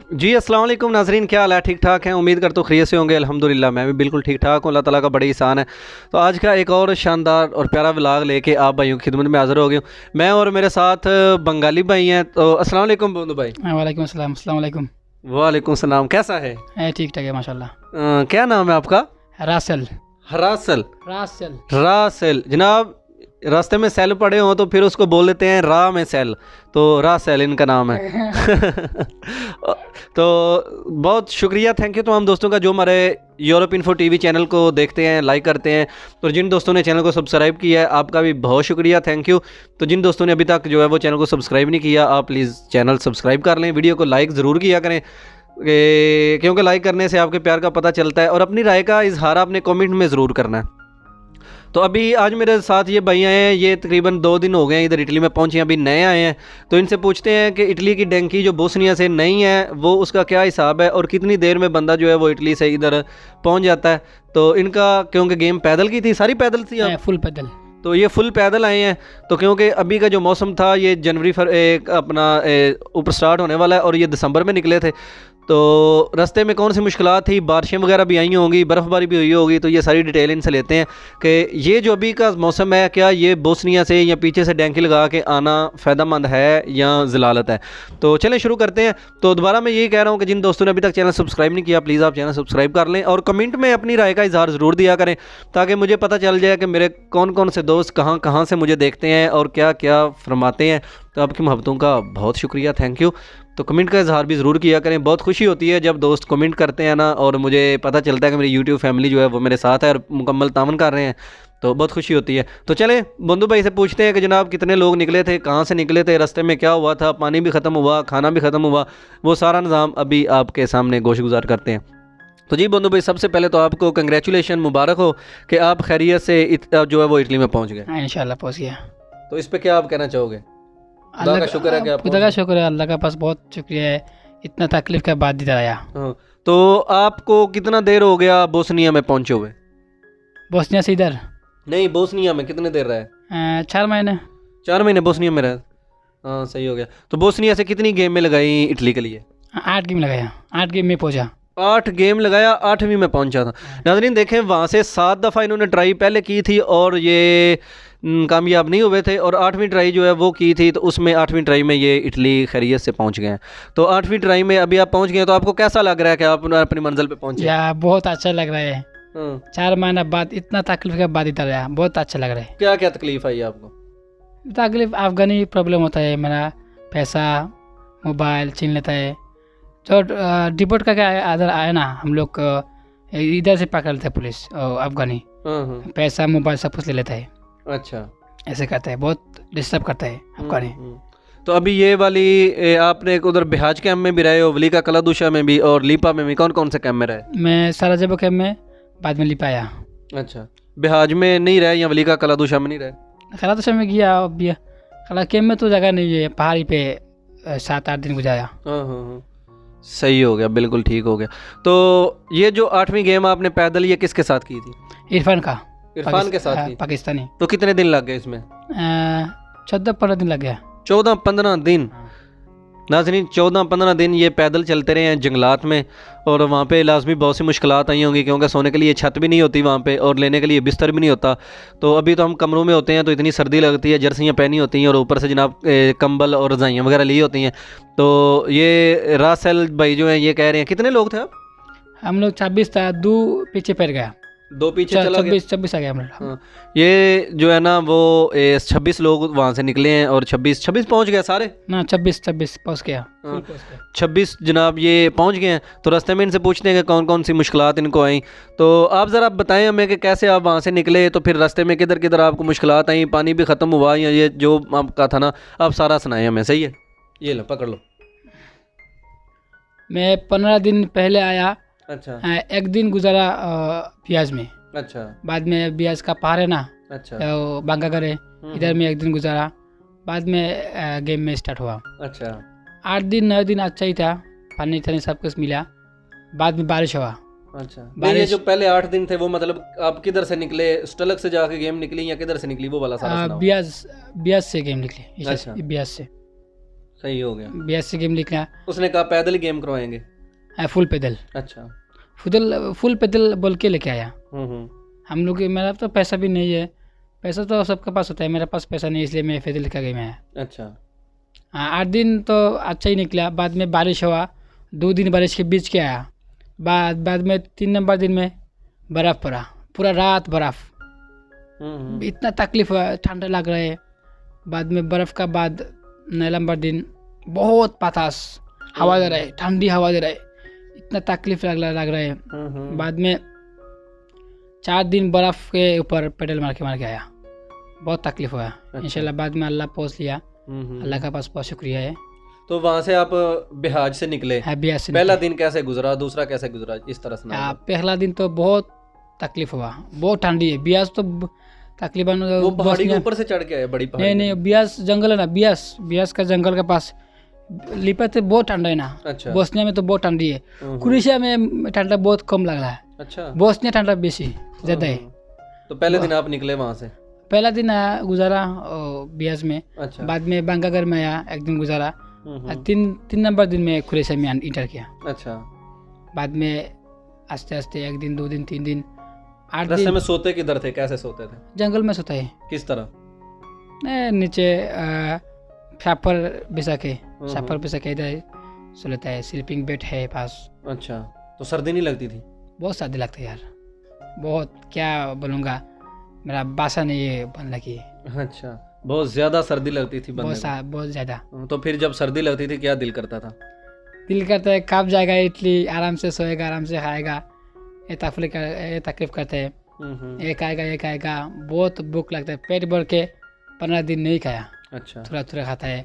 जी अस्सलाम वालेकुम नाजरीन, क्या हाल है? ठीक ठाक हैं? उम्मीद करता हूँ खैरियत से होंगे। अल्हम्दुलिल्लाह मैं भी बिल्कुल ठीक ठाक हूँ। अल्लाह ताला का बड़ी एहसान है। तो आज का एक और शानदार और प्यारा व्लॉग लेके आप भाइयों की खिदमत में हाज़िर हो गया हूँ। मैं और मेरे साथ बंगाली भाई हैं। तो अस्सलाम वालेकुम बंधु भाई। वालेकुम अस्सलाम। अस्सलाम वालेकुम। वालेकुम सलाम, कैसा है? ठीक ठाक है माशाल्लाह। क्या नाम है आपका? रासल। रासल। रासल। रासेल जनाब। रास्ते में सेल पड़े हों तो फिर उसको बोल देते हैं रा में सेल, तो रासेल इनका नाम है। तो बहुत शुक्रिया, थैंक यू तमाम दोस्तों का जो हमारे यूरोप इन्फो टीवी चैनल को देखते हैं, लाइक करते हैं। तो जिन दोस्तों ने चैनल को सब्सक्राइब किया है आपका भी बहुत शुक्रिया, थैंक यू। तो जिन दोस्तों ने अभी तक जो है वो चैनल को सब्सक्राइब नहीं किया, आप प्लीज़ चैनल सब्सक्राइब कर लें, वीडियो को लाइक ज़रूर किया करें, क्योंकि लाइक करने से आपके प्यार का पता चलता है। और अपनी राय का इजहार आपने कमेंट में ज़रूर करना है। तो अभी आज मेरे साथ ये भाई आए हैं, ये तकरीबन 2 दिन हो गए हैं इधर इटली में पहुंचे हैं, अभी नए आए हैं। तो इनसे पूछते हैं कि इटली की डंकी जो बोस्निया से नहीं है वो उसका क्या हिसाब है और कितनी देर में बंदा जो है वो इटली से इधर पहुंच जाता है। तो इनका, क्योंकि गेम पैदल की थी, सारी पैदल थी आप? फुल पैदल। तो ये फुल पैदल आए हैं। तो क्योंकि अभी का जो मौसम था ये जनवरी अपना ऊपर स्टार्ट होने वाला है और ये दिसंबर में निकले थे। तो रास्ते में कौन सी मुश्किलात थी, बारिशें वगैरह भी आई होंगी, बर्फ़बारी भी हुई होगी, तो ये सारी डिटेल इनसे लेते हैं कि ये जो अभी का मौसम है क्या ये बोस्निया से या पीछे से डैंकी लगा के आना फ़ायदेमंद है या ज़लालत है। तो चलें शुरू करते हैं। तो दोबारा मैं यही कह रहा हूँ कि जिन दोस्तों ने अभी तक चैनल सब्सक्राइब नहीं किया प्लीज़ आप चैनल सब्सक्राइब कर लें और कमेंट में अपनी राय का इजहार ज़रूर दिया करें, ताकि मुझे पता चल जाए कि मेरे कौन कौन से दोस्त कहाँ कहाँ से मुझे देखते हैं और क्या क्या फरमाते हैं। तो आपकी मोहब्बतों का बहुत शुक्रिया, थैंक यू। तो कमेंट का इजहार भी ज़रूर किया करें, बहुत खुशी होती है जब दोस्त कमेंट करते हैं ना, और मुझे पता चलता है कि मेरी यूट्यूब फैमिली जो है वो मेरे साथ है और मुकम्मल तावन कर रहे हैं, तो बहुत खुशी होती है। तो चलें बंधु भाई से पूछते हैं कि जनाब कितने लोग निकले थे, कहाँ से निकले थे, रास्ते में क्या हुआ था, पानी भी ख़त्म हुआ, खाना भी ख़त्म हुआ, वो सारा निज़ाम अभी आपके सामने गोश गुजार करते हैं। तो जी बंधु भाई, सबसे पहले तो आपको कंग्रेचुलेशन, मुबारक हो कि आप खैरियत से जो है वो इटली में पहुँच गए। इंशाल्लाह पहुँच गया। तो इस पर क्या आप कहना चाहोगे? अल्लाह का शुक्र है कि आप खुदा का शुक्र है, अल्लाह का पास बहुत शुक्रिया है, इतना तकलीफ के बाद इधर आया। हाँ, तो आपको कितना देर हो गया बोस्निया में पहुंचे हुए? बोस्निया से इधर नहीं, बोस्निया में कितने देर रहे? 4 महीने। 4 महीने बोस्निया में रहे। हाँ सही हो गया। तो बोस्निया से कितनी गेम में लगाई इटली के लिए? 8 गेम लगाया, 8 गेम में पहुँचा। 8 गेम लगाया, 8वीं में पहुंचा था। नाज़रीन देखें, वहाँ से 7 दफ़ा इन्होंने ट्राई पहले की थी और ये कामयाब नहीं हुए थे, और 8वीं ट्राई जो है वो की थी, तो उसमें 8वीं ट्राई में ये इटली खैरियत से पहुंच गए हैं। तो 8वीं ट्राई में अभी आप पहुंच गए हैं, तो आपको कैसा लग रहा है कि आप अपनी मंजिल पे पहुंचे? या बहुत अच्छा लग रहा है। 4 महीना बाद इतना तकलीफ के बाद इधर आया, बहुत अच्छा लग रहा है। क्या क्या तकलीफ आई आपको? तकलीफ अफगानी प्रॉब्लम होता है, मेरा पैसा मोबाइल छीन लेता है। जो डिपोर्ट करके इधर आए ना हम लोग, इधर से पकड़ लेते हैं पुलिस और अफगानी, पैसा मोबाइल सब कुछ ले लेता है। अच्छा, ऐसे करता है, बहुत डिस्टर्ब करता है अफगानी। तो अभी ये वाली आपने एक उधर बिहाज कैम्प में भी रहे हो, वलीका कलादुशा में भी और लीपा में भी, कौन कौन से कैम्प में रहे? मैं साराजेवो कैम्प में, बाद में लीपा आया। अच्छा, बिहाज में नहीं रहे या वलीका कलादुशा में नहीं रहे? कलादुशा में गया, अब कला कैम्प में तो जगह नहीं है, पहाड़ी पे 7-8 दिन गुजारा। हाँ, सही हो गया, बिल्कुल ठीक हो गया। तो ये जो 8वीं गेम आपने पैदल ये किसके साथ की थी? इरफान के साथ की? पाकिस्तानी। तो कितने दिन लग गए इसमें? 14-15 दिन लग गया। 14-15 दिन। नाज़रीन 14-15 दिन ये पैदल चलते रहे हैं जंगलात में, और वहाँ पे लाजमी बहुत सी मुश्किलात आई होंगी, क्योंकि सोने के लिए छत भी नहीं होती वहाँ पे और लेने के लिए बिस्तर भी नहीं होता। तो अभी तो हम कमरों में होते हैं तो इतनी सर्दी लगती है, जर्सियाँ पहनी होती हैं और ऊपर से जनाब कंबल और रज़ाइयाँ वगैरह ली होती हैं। तो ये रासेल भाई जो हैं ये कह रहे हैं, कितने लोग थे आप? हम लोग 26 था, 2 पीछे पैर गया, 2 पीछे चला गया। 26 आ गया हम लोग। हाँ, ये जो है ना वो 26 लोग वहाँ से निकले हैं और 26 पहुँच गए सारे ना, 26 पहुँच गया। 26 जनाब ये पहुँच गए हैं। तो रास्ते में इनसे पूछते हैं कि कौन कौन सी मुश्किलात इनको आई। तो आप ज़रा बताएं हमें कि कैसे आप वहाँ से निकले, तो फिर रास्ते में किधर किधर आपको मुश्किलात आई, पानी भी ख़त्म हुआ, या ये जो आपका था ना, आप सारा सुनाएं हमें। सही है, ये लो पकड़ लो। मैं 15 दिन पहले आया। अच्छा, 1 दिन गुजारा बियाज में। अच्छा, बाद में बियाज का पहाड़ है ना, अच्छा, बांका करे, इधर में 1 दिन गुजारा, बाद में गेम में स्टार्ट हुआ। अच्छा, 8 दिन 9 दिन अच्छा ही था, पानी थानी सब कुछ मिला, बाद में बारिश हुआ। अच्छा, ये जो पहले 8 दिन थे वो मतलब आप किधर से निकले, स्टलक से जाके गेम निकली या किधर से निकली, वो वाला सारा सुनाओ। बियाज से गेम निकली। अच्छा, बियाज से। सही हो गया। BS से गेम लिखना। उसने कहा पैदल ही गेम करवाएंगे। फुल पैदल, अच्छा। फुल पैदल बोल के लेके आया। हम्म। हम लोग मेरा तो पैसा भी नहीं है, पैसा तो सबके पास होता है, मेरे पास पैसा नहीं है, इसलिए मैं पैदल लेकर गई मैं। अच्छा। हाँ, 8 दिन तो अच्छा ही निकला। बाद में बारिश हुआ, 2 दिन बारिश के बीच के आया। बाद में 3 नंबर दिन में बर्फ़ पड़ा, पूरा रात बर्फ़। इतना तकलीफ हुआ, ठंडा लग रहा है। बाद में बर्फ़ का बाद 9 नंबर दिन बहुत पतास हवा दे रहा है, ठंडी हवा दे रहा है, इतना तकलीफ लग रहा है। बाद में 4 दिन बर्फ़ के ऊपर पेडल मार के आया, बहुत तकलीफ हुआ। इंशाल्लाह बाद में अल्लाह पहुँच लिया, अल्लाह का पास बहुत शुक्रिया है। तो वहाँ से आप बिहार से निकले, बिहार से पहला दिन कैसे गुजरा, दूसरा कैसे गुजरा, इस तरह से? पहला दिन तो बहुत तकलीफ हुआ, बहुत ठंडी है। बियास तो तकरीबन वो पहाड़ी के ऊपर से चढ़ के आए, बड़ी पहाड़ी? नहीं, बियास जंगल है ना, बियास का जंगल के पास लिपा तो बहुत ठंडा है ना। अच्छा। बोस्निया में तो बहुत ठंडी है, क्रोएशिया में ठंडा बहुत कम लग रहा है। अच्छा। बोस्निया ठंडा बेसी ज़्यादा है। तो पहले दिन आप निकले वहाँ से? पहला दिन गुजारा बियास में। अच्छा। बाद में बांगागर में आया, 1 दिन गुजारा। 3 नंबर दिन में क्रोएशिया में इंटर किया। अच्छा। बाद में आस्ते आस्ते 1 दिन 2 दिन 3 दिन 8 दिन। में सोते किधर थे, कैसे सोते थे? जंगल में सोता है। किस तरह? नीचे छापर बिछा के इधर सो लेता है, स्लीपिंग बेड है पास। अच्छा। तो सर्दी नहीं लगती थी? बहुत सर्दी लगती है यार, बहुत, क्या बोलूँगा, मेरा बासा नहीं है बन लगी। अच्छा, बहुत ज़्यादा सर्दी लगती थी? बहुत ज़्यादा। तो फिर जब सर्दी लगती थी क्या दिल करता था? दिल करता है कब जाएगा इटली, आराम से सोएगा, आराम से खाएगा, ये तकलीफ करते हैं। एक आएगा, बहुत भूख लगता है, पेट भर के 15 दिन नहीं खाया। अच्छा। थोड़ा खाता है,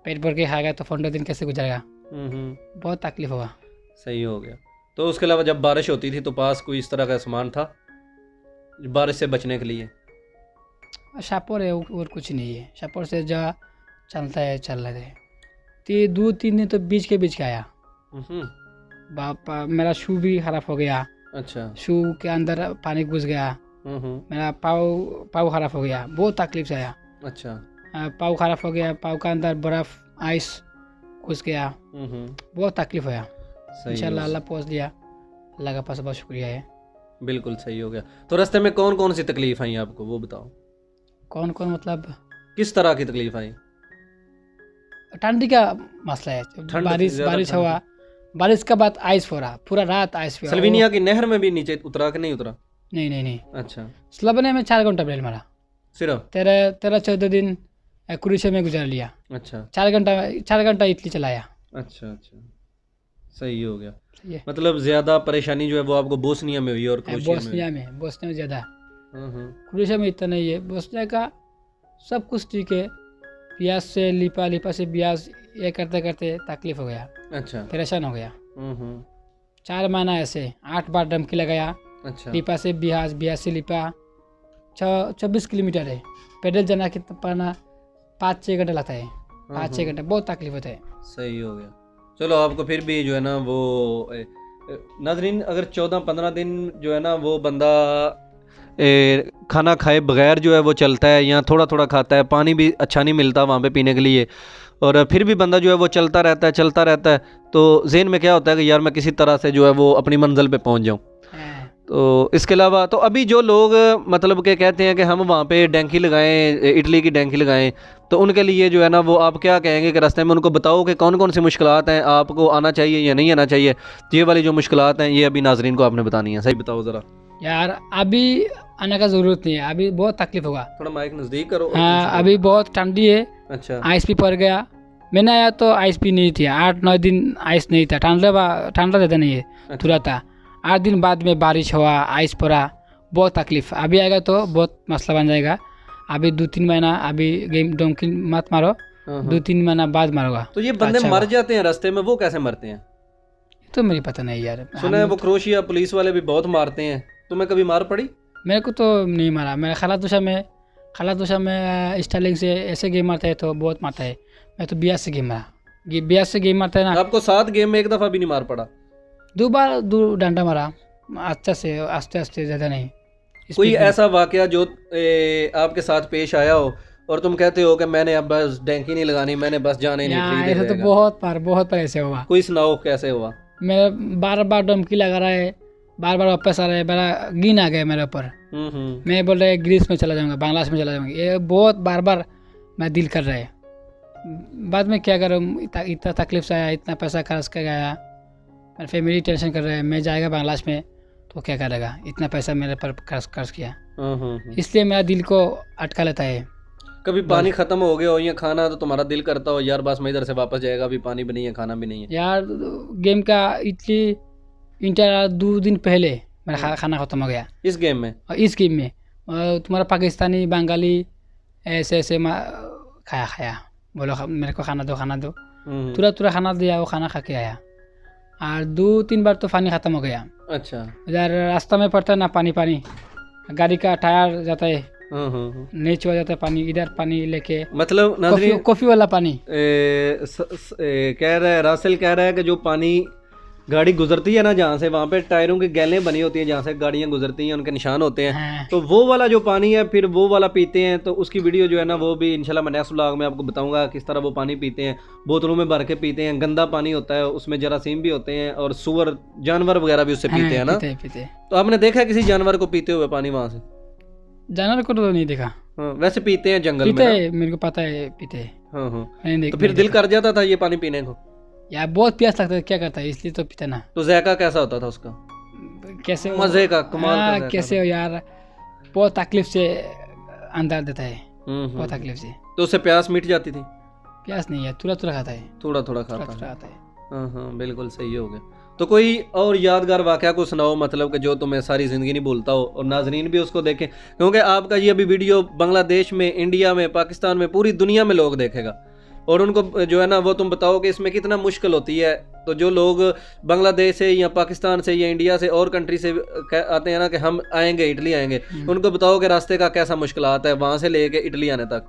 पेट भर के खाएगा तो 15 दिन कैसे गुजरेगा? बहुत तकलीफ हुआ। सही हो गया। तो उसके अलावा जब बारिश होती थी तो पास कोई इस तरह का सामान था बारिश से बचने के लिए? शापोर है और कुछ नहीं है, शापोर से जा चलता है, चल रहे थे। 2-3 दिन तो बीच के आया। मेरा शू भी खराब हो गया। अच्छा। शू के अंदर पानी घुस गया, मेरा पाव खराब हो गया, बहुत तकलीफ से आया। अच्छा। पाव खराब हो गया, पाव का अंदर बर्फ आइस घुस गया, बहुत तकलीफ हुआ। इंशाल्लाह अल्लाह पहुँच लिया, अल्लाह का पास बहुत शुक्रिया है। बिल्कुल सही हो गया। तो रास्ते में कौन कौन सी तकलीफ आई आपको, वो बताओ? कौन मतलब किस तरह की तकलीफ आई? ठंडी का मसला है, बारिश हुआ, बारिश के बाद आइस हो रहा, पूरा रात आइस। स्लोवेनिया की नहर में भी नीचे उतरा कि नहीं उतरा? नहीं। अच्छा। स्लोवेनिया में 4 घंटा ब्रेल मारा सिर्फ? 13-14 दिन क्रोएशिया में गुजार लिया। अच्छा। 4 घंटा इटली चलाया। अच्छा। सही हो गया। मतलब ज्यादा परेशानी जो है वो आपको बोस्निया में हुई और बोस्निया में ज्यादा। क्रोएशिया में इतना नहीं है, बोस्निया का सब कुछ ठीक है। बियास से लिपा से बियास ये करते करते तकलीफ हो गया। अच्छा। परेशान हो गया। 4 महीना ऐसे 8 बार डमकी लगाया। अच्छा। लिपा से बियास से लिपा 24 किलोमीटर है, पैदल जाना कितना पड़ना 5-6 घंटा लगता है, 5-6 घंटा, बहुत तकलीफ होता है। सही हो गया। चलो आपको फिर भी जो है ना वो नाज़रीन, अगर 14-15 दिन जो है ना वो बंदा खाना खाए बगैर जो है वो चलता है, या थोड़ा थोड़ा खाता है, पानी भी अच्छा नहीं मिलता वहाँ पे पीने के लिए, और फिर भी बंदा जो है वो चलता रहता है, तो ज़हन में क्या होता है कि यार मैं किसी तरह से जो है वो अपनी मंजिल पे पहुँच जाऊँ। तो इसके अलावा तो अभी जो लोग मतलब के कहते हैं कि हम वहाँ पे डैंकी लगाएं, इटली की डैंकी लगाएं, तो उनके लिए जो है ना वो आप क्या कहेंगे कि रास्ते में उनको बताओ कि कौन कौन सी मुश्किलात हैं, आपको आना चाहिए या नहीं आना चाहिए? ये वाली जो मुश्किलात हैं ये अभी नाजरीन को आपने बतानी है, सही बताओ ज़रा। यार अभी आने का ज़रूरत नहीं है, अभी बहुत तकलीफ होगा। थोड़ा माइक नज़दीक करो। हाँ, अभी बहुत ठंडी है। अच्छा। आइस भी पड़ गया, मैंने आया तो आइस भी नहीं थी, 8-9 दिन आइस नहीं था, ठंडा ज़्यादा नहीं है, थोड़ा था। 8 दिन बाद में बारिश हुआ, आइस पड़ा, बहुत तकलीफ। अभी आएगा तो बहुत मसला बन जाएगा। अभी 2-3 महीना अभी गेम डोंकी मत मारो, 2-3 महीना बाद मारोगा। तो ये बंदे मर जाते हैं रास्ते में, वो कैसे मरते हैं? तो मेरी पता नहीं यार, सुना है वो क्रोएशिया पुलिस वाले भी बहुत मारते हैं, तुम्हें कभी मार पड़ी? मेरे को तो नहीं मारा, मेरा खालादुशा में स्टाइलिंग से ऐसे गेम मारता है तो बहुत मारता है। मैं तो बियास से गेम मारता है ना। आपको 7 गेम में एक दफ़ा भी नहीं मार पड़ा? 2 बार 2 डंडा मारा, अच्छा से, आस्ते ज़्यादा नहीं। कोई ऐसा वाकया जो आपके साथ पेश आया हो और तुम कहते हो कि मैंने अब बस डैंकी नहीं लगानी, मैंने बस जाने नहीं यहाँ खरीदे ऐसा तो रहेगा। बहुत बार ऐसे हुआ। कोई सुनाओ कैसे हुआ? मेरे बार बार डमकी लगा रहा है, बार बार वापस आ रहा है, मेरा गिन आ गया मेरे ऊपर। मैं बोल रहा है ग्रीस में चला जाऊँगा, बांग्लादेश में चला जाऊँगा, ये बहुत बार बार मैं दिल कर रहा है। बाद में क्या करूँ, इतना तकलीफ से आया, इतना पैसा खर्च कर गया, मेरी फैमिली टेंशन कर रहा है, मैं जाएगा बांग्लादेश में तो क्या करेगा, इतना पैसा मेरे पर खर्च किया, इसलिए मेरा दिल को अटका लेता है। कभी पानी खत्म हो गया हो या खाना तो तुम्हारा दिल करता हो यार बस मैं इधर से वापस जाएगा, अभी पानी भी नहीं है, खाना भी नहीं है? यार गेम का इटली इंटर 2 दिन पहले मेरा खाना खत्म हो गया इस गेम में। और इस गेम में तुम्हारा पाकिस्तानी बंगाली ऐसे खाया, बोलो मेरे को खाना दो, तुरंत खाना दिया, वो खाना खा के आया। और 2-3 बार तो पानी ख़त्म हो गया। अच्छा। इधर रास्ता में पड़ता है ना पानी, गाड़ी का टायर जाता है, नीचे हो जाता है पानी, इधर पानी लेके, मतलब नाज़रीन कॉफ़ी वाला पानी। कह रहा है रासेल, कह रहा है कि जो पानी गाड़ी गुजरती है ना जहाँ से, वहाँ पे टायरों की गैलें बनी होती हैं, जहाँ से गाड़ियाँ गुजरती हैं उनके निशान होते हैं। हाँ। तो वो वाला जो पानी है फिर वो वाला पीते हैं, तो उसकी वीडियो जो है ना वो भी इंशाल्लाह मैं नेक्स्ट व्लॉग में आपको बताऊंगा किस तरह वो पानी पीते हैं। बोतलों में भर के पीते हैं, गंदा पानी होता है, उसमें जरासीम भी होते हैं और सुअर जानवर वगैरह भी उससे पीते हैं ना। पीते। तो आपने देखा किसी जानवर को पीते हुए पानी वहाँ से? जानवर को तो नहीं देखा। वैसे पीते हैं जंगल में, में, मेरे को पता है पीते। तो फिर दिल कर जाता था ये पानी पीने को? यार बहुत प्यास लगता है, क्या करता है, इसलिए तो पीता ना। तो जायका कैसा होता था उसका? कैसे मजे का कमाल का कैसे हो यार, बहुत तकलीफ से अंदर देता है, बहुत तकलीफ से। तो उससे प्यास मिट जाती थी? प्यास नहीं है, थोड़ा खाता है, थोड़ा खाता है। हाँ बिल्कुल सही हो गया। तो कोई और यादगार वाक़या को सुनाओ, मतलब कि जो तुम्हें सारी ज़िंदगी नहीं भूलता हो और नाज़रीन भी उसको देखें, क्योंकि आपका ये अभी वीडियो बांग्लादेश में, इंडिया में, पाकिस्तान में, पूरी दुनिया में लोग देखेगा और उनको जो है ना वो तुम बताओ कि इसमें कितना मुश्किल होती है। तो जो लोग बांग्लादेश से या पाकिस्तान से या इंडिया से और कंट्री से आते हैं ना कि हम आएंगे, इटली आएंगे, उनको बताओ कि रास्ते का कैसा मुश्किल आता है वहाँ से लेके इटली आने तक,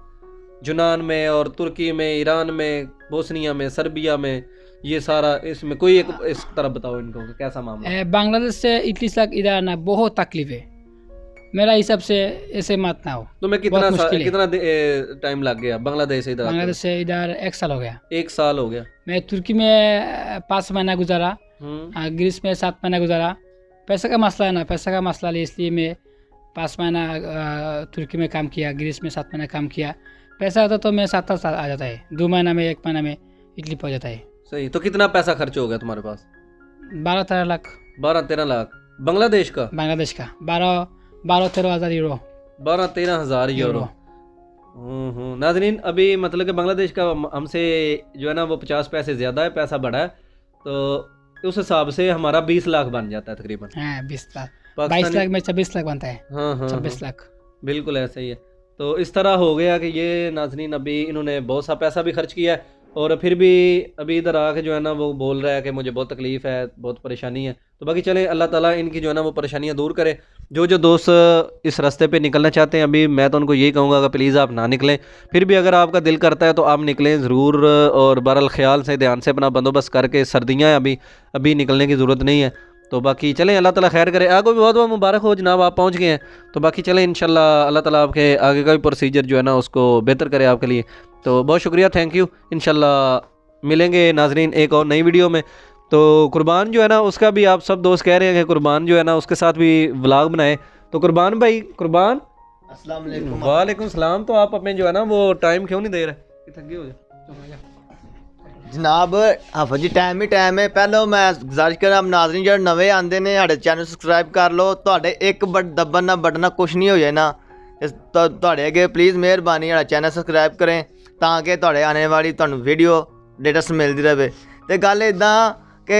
यूनान में और तुर्की में, ईरान में, बोस्निया में, सर्बिया में, ये सारा इसमें कोई एक इस तरह बताओ इनको कि कैसा मामला है? बांग्लादेश से इटली तक इधर आना बहुत तकलीफ है, मेरा हिसाब से ऐसे मत ना हो। तो मैं कितना टाइम लग गया बांग्लादेश से इधर? बांग्लादेश से इधर 1 साल हो गया। 1 साल हो गया। मैं तुर्की में 5 महीना गुजारा, ग्रीस में 7 महीना गुजारा। पैसा का मसला है ना, पैसा का मसला है, इसलिए मैं 5 महीना तुर्की में काम किया, ग्रीस में 7 महीना काम किया। पैसा होता तो मैं 7 साल आ जाता है, 2 महीना में 1 महीना में इटली पहुँच जाता है। सही। तो कितना पैसा खर्च हो गया तुम्हारे पास? 12-13 लाख। 12-13 लाख बांग्लादेश का? बांग्लादेश का 12-13 हज़ार यूरो। 12-13 हज़ार यूरो। नाज़रीन अभी मतलब कि बांग्लादेश का हमसे जो है ना वो 50 पैसे ज़्यादा है, पैसा बढ़ा है, तो उस हिसाब से हमारा 20 लाख बन जाता है तकरीबन। 20 लाख, 22 लाख में 26 लाख बनता है। 26 लाख बिल्कुल ऐसा ही है। तो इस तरह हो गया कि ये नाज़रीन अभी इन्होंने बहुत सा पैसा भी खर्च किया है और फिर भी अभी इधर आके जो है ना वो बोल रहा है कि मुझे बहुत तकलीफ़ है, बहुत परेशानी है। तो बाकी चले अल्लाह ताला इनकी जो है ना वो परेशानियां दूर करे। जो दोस्त इस रास्ते पे निकलना चाहते हैं अभी, मैं तो उनको यही कहूँगा कि प्लीज़ आप ना निकलें, फिर भी अगर आपका दिल करता है तो आप निकलें ज़रूर, और बहरहाल ख्याल से ध्यान से अपना बंदोबस्त करके, सर्दियाँ हैं अभी निकलने की ज़रूरत नहीं है। तो बाकी चलें, अल्लाह ताला खैर करे। आपको भी बहुत बहुत मुबारक हो जनाब, आप पहुँच गए हैं। तो बाकी चलें इंशाल्लाह अल्लाह ताला आपके आगे का भी प्रोसीजर जो है ना उसको बेहतर करे आपके लिए। तो बहुत शुक्रिया, थैंक यू। इंशाल्लाह मिलेंगे नाजरीन एक और नई वीडियो में। तो कुर्बान जो है ना उसका भी आप सब दोस्त कह रहे हैं कि कुर्बान जो है ना उसके साथ भी व्लॉग बनाए। तो कुर्बान भाई, कुर्बान अस्सलाम वालेकुम। वालेकुम सलाम। तो आप अपने जो है ना वो टाइम क्यों नहीं दे रहे? थके हो जनाब हाफा जी, टाइम ही टाइम है। पहले मैं गुजारिश करा नाजरीन जो नवे आते ने साढ़े चैनल सब्सक्राइब कर लो। तो एक दबन ना बटना कुछ नहीं हो जाए ना, तो अगे प्लीज़ मेहरबानी साढ़ा चैनल सब्सक्राइब करें ताकि आने वाली तुहानू वीडियो लेटेस्ट मिलती रहे। तो गल इदा कि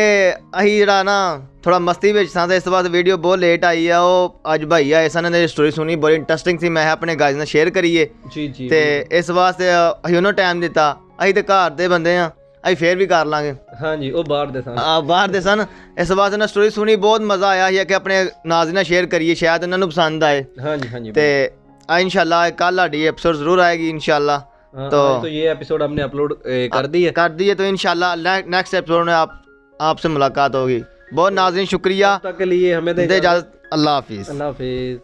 असी जरा ना थोड़ा मस्ती में सा, इस वास्ते वीडियो बहुत लेट आई है। वो अज भाई आए सन, स्टोरी सुनी बड़ी इंटरस्टिंग सी, मैं अपने गाइज ने शेयर करिए जी। तो इस वास्ते असी उन्होंने टाइम दिता। असी तो घर के बंदे हाँ, असी फिर भी कर लाँगे। हाँ जी, वो बाहर दे सन। इस वास्ते ना स्टोरी सुनी बहुत मज़ा आया है कि अपने नाज़रीन शेयर करिए, शायद उन्होंने पसंद आए। हाँ जी। तो इंशाल्लाह कल साड़ी एपिसोड जरूर आएगी इंशाल्लाह। तो ये एपिसोड हमने अपलोड कर दिए तो इंशाल्लाह नेक्स्ट एपिसोड में आपसे मुलाकात होगी। बहुत नाज़रीन शुक्रिया, तक के लिए हमें इजाज़त। अल्लाह हाफिज़। अल्लाह हाफिज़।